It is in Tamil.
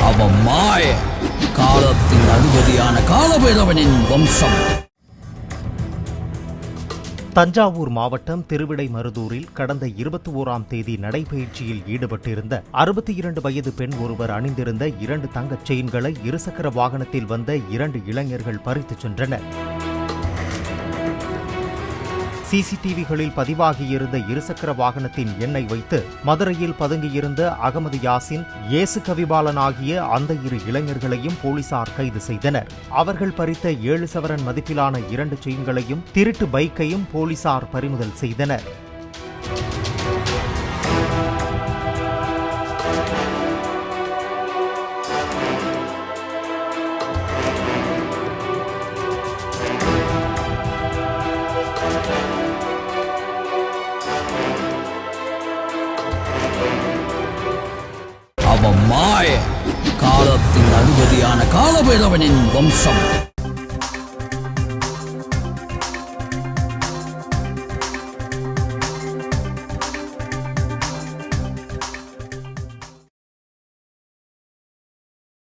அவன் மாய காலத்தின் அதிபதியான காலபைரவனின் வம்சம். தஞ்சாவூர் மாவட்டம் திருவிடைமருதூரில் கடந்த 21ஆம் தேதி நடைபயிற்சியில் ஈடுபட்டிருந்த 62 வயது பெண் ஒருவர் அணிந்திருந்த 2 தங்கச் செயின்களை இருசக்கர வாகனத்தில் வந்த 2 இளைஞர்கள் பறித்துச் சென்றனர். சிசிடிவிகளில் பதிவாகியிருந்த இருசக்கர வாகனத்தின் எண்ணை வைத்து மதுரையில் பதுங்கியிருந்த அகமது யாசின், இயேசு கவிபாலன் ஆகிய அந்த 2 இளைஞர்களையும் போலீசார் கைது செய்தனர். அவர்கள் பறித்த 7 சவரன் மதிப்பிலான 2 செயின்களையும் திருட்டு பைக்கையும் போலீசார் பறிமுதல் செய்தனர். அவன் மாய காலத்தின் அதிபதியான காலபைரவனின் வம்சம்.